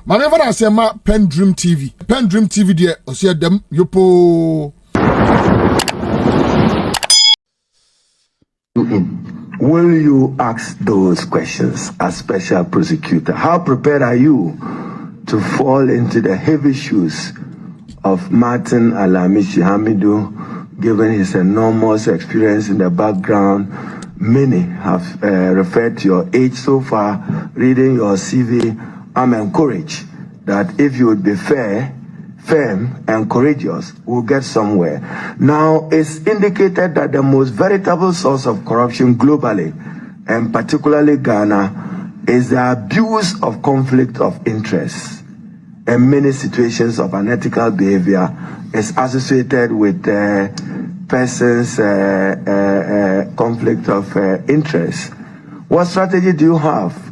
Manever I say ma PENDREAM TV. PENDREAM TV there, I see them yopo. Will you ask those questions as special prosecutor? How prepared are you to fall into the heavy shoes of Martin Alamishi Hamidou, given his enormous experience in the background? Many have referred to your age so far. Reading your CV, I'm encouraged that if you would be fair, firm, and courageous, we'll get somewhere. Now, it's indicated that the most veritable source of corruption globally, and particularly Ghana, is the abuse of conflict of interest. And many situations of unethical behavior is associated with persons' conflict of interest. What strategy do you have?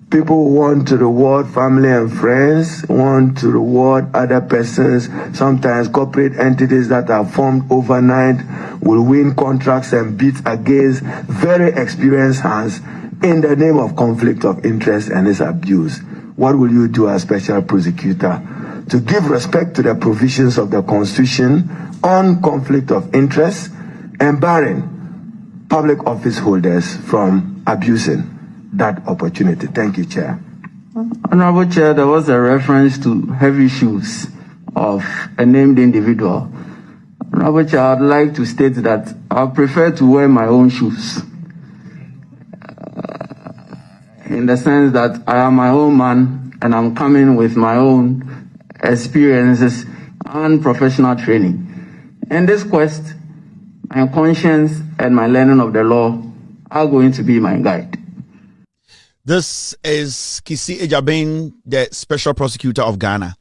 People want to reward family and friends, want to reward other persons. Sometimes corporate entities that are formed overnight will win contracts and bid against very experienced hands in the name of conflict of interest and its abuse. What will you do as special prosecutor to give respect to the provisions of the Constitution on conflict of interest and barring public office holders from abusing that opportunity? Thank you, Chair. Honorable Chair, there was a reference to heavy shoes of a named individual. Honorable Chair, I'd like to state that I prefer to wear my own shoes. In the sense that I am my own man and I'm coming with my own experiences and professional training. In this quest, my conscience and my learning of the law are going to be my guide. This is Kisi Ejabin, the Special Prosecutor of Ghana.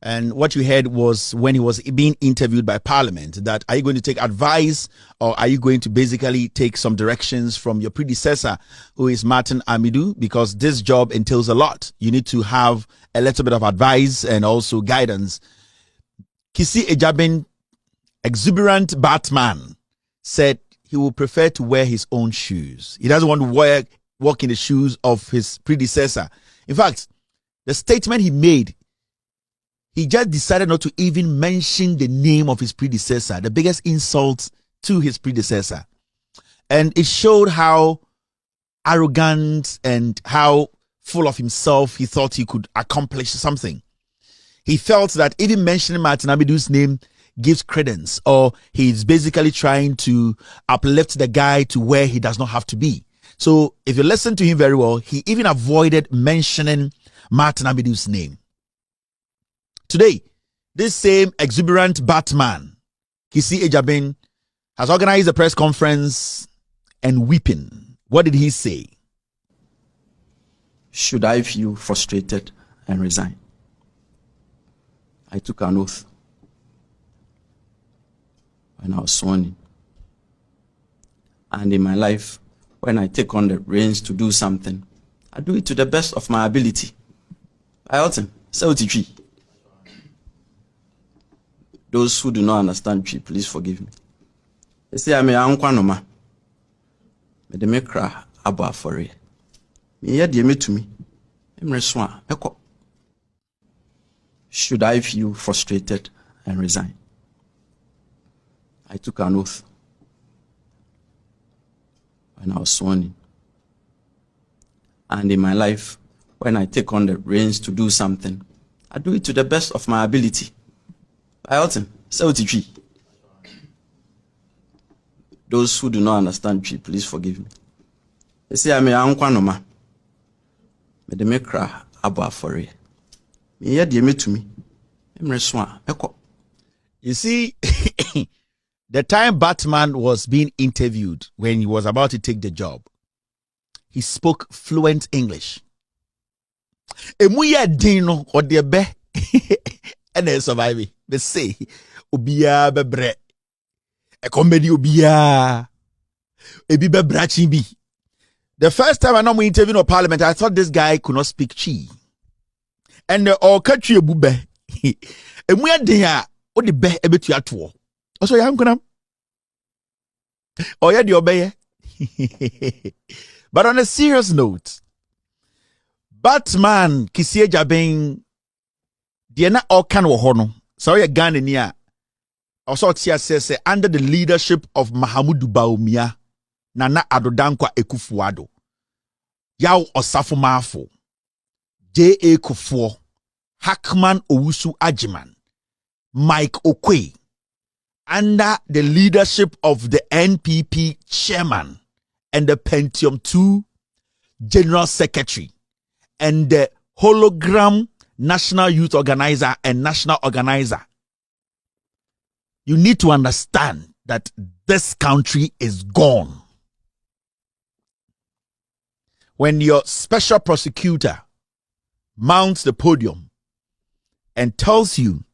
And what you heard was when he was being interviewed by Parliament, that are you going to take advice or are you going to basically take some directions from your predecessor, who is Martin Amidou? Because this job entails a lot. You need to have a little bit of advice and also guidance. Kisi Ejabin, exuberant Batman, said he would prefer to wear his own shoes. He doesn't want to walk in the shoes of his predecessor. In fact, the statement he made, he just decided not to even mention the name of his predecessor, the biggest insult to his predecessor. And it showed how arrogant and how full of himself he thought he could accomplish something. He felt that even mentioning Martin Amidou's name gives credence, or he's basically trying to uplift the guy to where he does not have to be. So if you listen to him very well, he even avoided mentioning Martin Amidou's name. Today, this same exuberant Batman, Kisi Ejabin, has organized a press conference and weeping. What did he say? Should I feel frustrated and resign? I took an oath when I was sworn in. And in my life, when I take on the reins to do something, I do it to the best of my ability. I ought to. Those who do not understand tree, please forgive me. They say I'm a unkwanoma. Me de me cry about for it. Me hear the me to me. Should I feel frustrated and resign? I took an oath when I was sworn in. And in my life, when I take on the reins to do something, I do it to the best of my ability. I ought to. Those who do not understand tree, please forgive me. They say I'm a unkwanoma. Me de me cry about for it. Me hear the me to me. You see, the time Batman was being interviewed when he was about to take the job, he spoke fluent English. Emuya dino or the be and then survive. They say Obia bebre a comedy Obia ebi bebrachi bi. The first time I know we interviewed in Parliament, I thought this guy could not speak Chi. And all country bube. Emuya dia o the be ebetu atwo. Also ya nkunam. Oh yeah, the obey. But on a serious note, Batman Kisie Jabin Diana Okan Wohono. Sorry, Ghana near. Also, Tia says under the leadership of Mahamudu Bawumia, Nana Adodankwa Ekufuado, Yao Osafo Mafo, J.A. Kufuor, Hackman Owusu Ajiman, Mike Okwe, under the leadership of the NPP chairman and the Pentium 2 general secretary and the hologram national youth organizer and national organizer, you need to understand that this country is gone. When your special prosecutor mounts the podium and tells you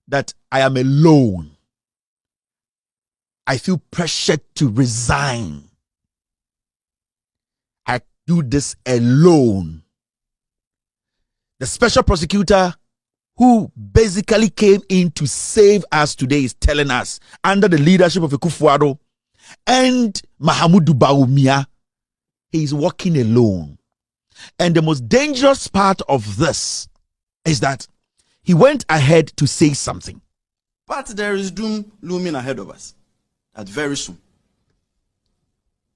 that I am alone, I feel pressured to resign. I do this alone. The special prosecutor who basically came in to save us today is telling us, under the leadership of Ekufuado and Mahamudu Bawumia, he is working alone. And the most dangerous part of this is that he went ahead to say something. But there is doom looming ahead of us. That very soon,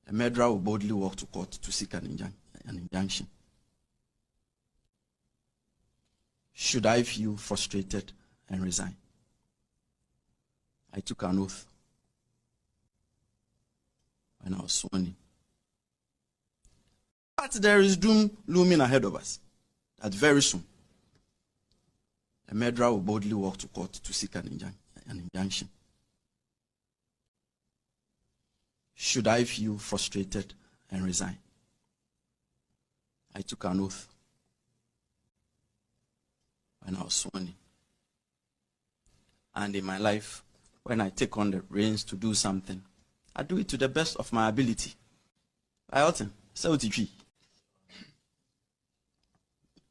a murderer will boldly walk to court to seek an injunction. Should I feel frustrated and resign? I took an oath when I was sworn in. But there is doom looming ahead of us. That very soon, a murderer will boldly walk to court to seek an injunction. Should I feel frustrated and resign? I took an oath when I was sworn in. And in my life, when I take on the reins to do something, I do it to the best of my ability.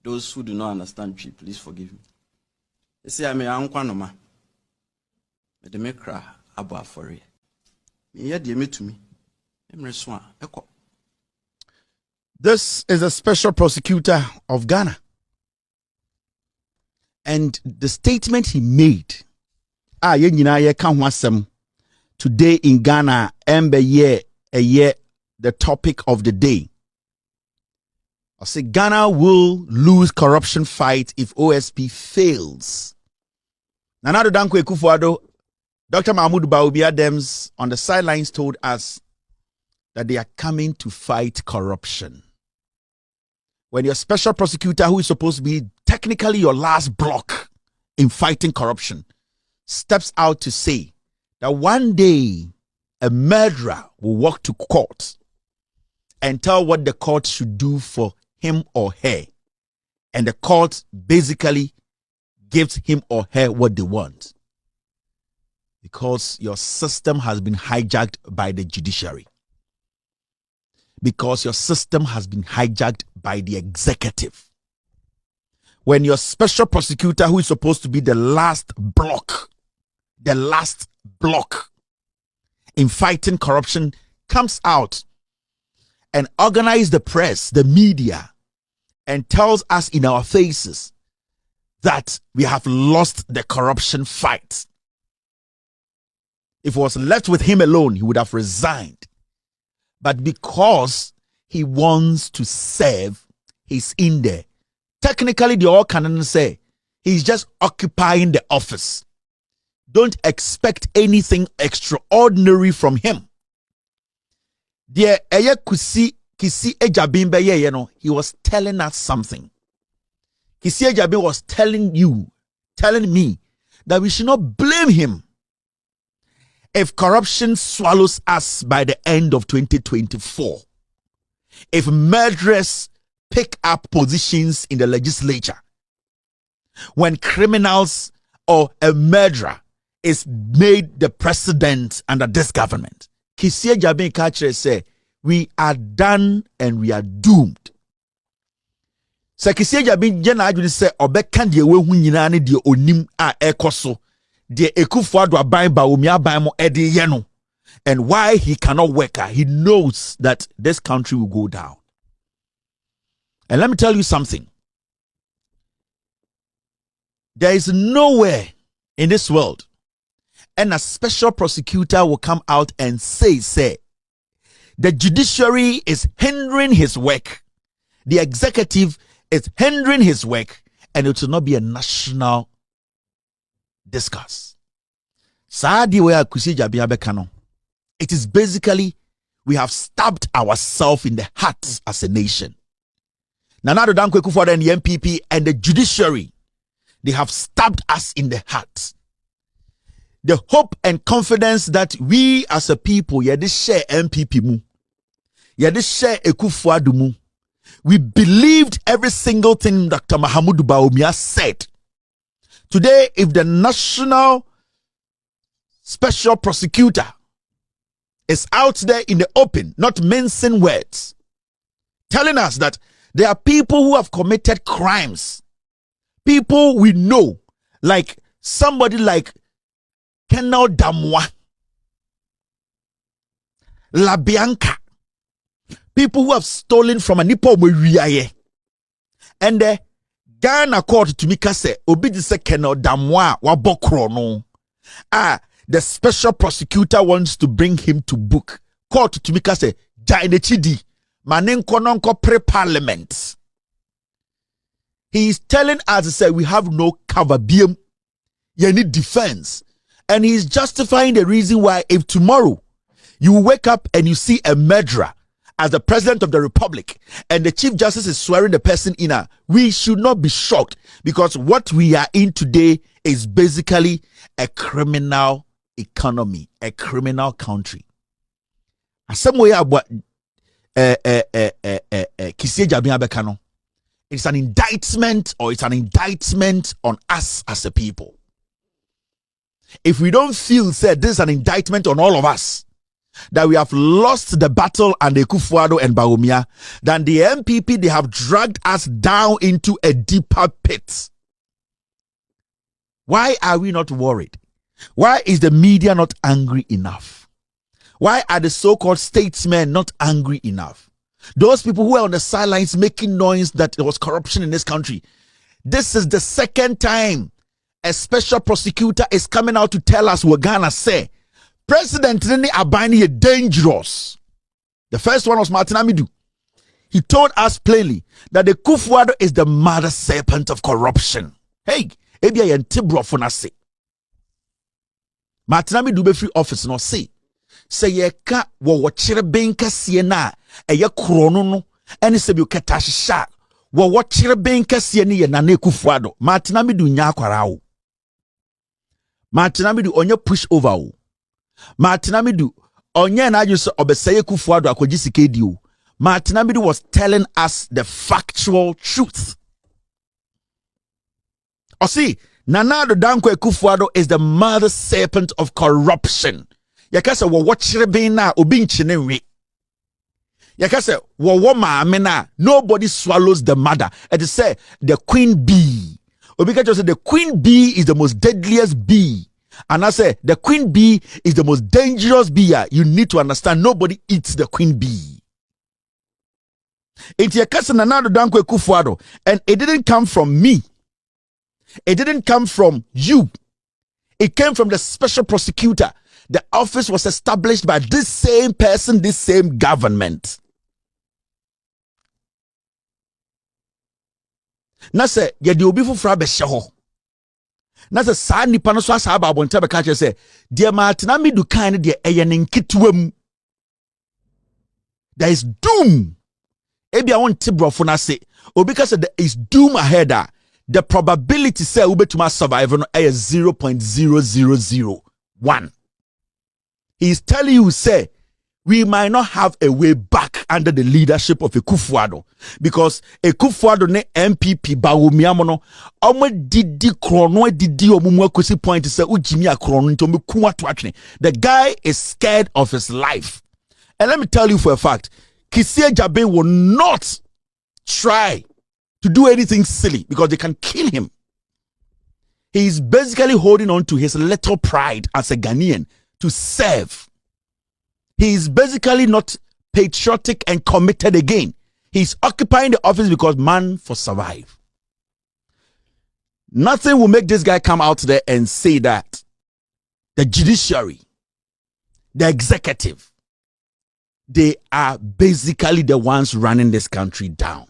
Those who do not understand tree, please forgive me. They say I'm a unkwanoma. But they make cry about for it. This is a special prosecutor of Ghana. And the statement he made, today in Ghana, the topic of the day. I say Ghana will lose corruption fight if OSP fails. Nana Adodankwa Ekufuado, Dr. Mahamudu Bawumia Dems on the sidelines told us that they are coming to fight corruption. When your special prosecutor, who is supposed to be technically your last block in fighting corruption, steps out to say that one day a murderer will walk to court and tell what the court should do for him or her, and the court basically gives him or her what they want, because your system has been hijacked by the judiciary, because your system has been hijacked by the executive. When your special prosecutor, who is supposed to be the last block in fighting corruption, comes out and organizes the press, the media, and tells us in our faces that we have lost the corruption fight. If it was left with him alone, he would have resigned. But because he wants to serve, he's in there. Technically, the all canon say he's just occupying the office. Don't expect anything extraordinary from him. Dear Eye Kisi Ejabin Beye, he was telling us something. Kisi Ejabin was telling me that we should not blame him if corruption swallows us by the end of 2024. If murderers pick up positions in the legislature, when criminals or a murderer is made the president under this government, Kisi Ejabin Kachere say, we are done and we are doomed. So Kisi Ejabin jena adwene say obeka de we hu nyina ne de onim a ekoso de Ekufuado aban Bawumia aban mo ede ye no, and why he cannot work. He knows that this country will go down. And let me tell you something. There is nowhere in this world and a special prosecutor will come out and say, the judiciary is hindering his work. The executive is hindering his work, and it will not be a national discourse. It is basically we have stabbed ourselves in the heart as a nation. Nana Addo Dankwa Akufo-Addo and the MPP and the judiciary, they have stabbed us in the heart. The hope and confidence that we as a people, share MPP mu, share Akufo-Addo mu. We believed every single thing Dr. Mahamudu Bawumia said. Today, if the National Special Prosecutor is out there in the open, not mincing words, telling us that there are people who have committed crimes, people we know, like somebody like Colonel Damwa, La Bianca, people who have stolen from a Nipo Muriaye, and the Ghana court to me say obi di se Colonel Damwa wa bokro no. The special prosecutor wants to bring him to book. Court to me say jaine chidi manenko nonko pre-parliament. He is telling us to say we have no cover biem. You need defense. And he is justifying the reason why if tomorrow you wake up and you see a murderer as the president of the republic and the chief justice is swearing the person in, we should not be shocked, because what we are in today is basically a criminal economy, a criminal country. Some way about it's an indictment, or it's an indictment on us as a people. If we don't feel said this is an indictment on all of us, that we have lost the battle and the Akufo-Addo and Bawumia, then the MPP, they have dragged us down into a deeper pit. Why are we not worried? Why is the media not angry enough? Why are the so-called statesmen not angry enough? Those people who are on the sidelines making noise that there was corruption in this country. This is the second time a special prosecutor is coming out to tell us what Ghana say. President Nene Abani is dangerous. The first one was Martin Amidu. He told us plainly that the Akufo-Addo is the mother serpent of corruption. Hey, ebia yentibro fonase. Martin Amidu be free office no say ye ka wo chire benka sie na eye krono no ene se bi okata hyeha wo chire benka sie ne ye na Akufo-Addo. Martin Amidu nya akwara wo. Martin Amidu onye push over wo. Martin Amidu onye na ajuso obeseye Akufo-Addo akoji sikedi o. Martin Amidu was telling us the factual truth. See, Nana Addo Dankwa Akufo-Addo is the mother serpent of corruption. Yakase wo chire na obi nchine nwe. Yakase wo maame na nobody swallows the mother. It is say the queen bee. Obi ka say the queen bee is the most deadliest bee. And I say the queen bee is the most dangerous bee. You need to understand, nobody eats the queen bee. It's Yakase Nana Addo Dankwa Akufo-Addo, and it didn't come from me. It didn't come from you. It came from the special prosecutor. The office was established by this same person, this same government. Na se yedi obi fufura be hye. Na se saa nipa no so asa ba abonta be ka che se de Martin Amidu kan de eye ne nkitwa mu. There is doom. Ebia won tibrofo na se obi ka se there is doom ahead. The probability say ubetuma survive no is 0.0001. He is telling you, say, we might not have a way back under the leadership of Akufo-Addo, because Akufo-Addo ne MPP Bawumia mono omo didi krono didi omumu akosi point say ujimi akrono nto me ku atwatwe. The guy is scared of his life. And let me tell you for a fact, Kissie Jabe will not try to do anything silly because they can kill him. He is basically holding on to his little pride as a Ghanaian to serve. He is basically not patriotic and committed again. He's occupying the office because man for survive. Nothing will make this guy come out there and say that the judiciary, the executive, they are basically the ones running this country down.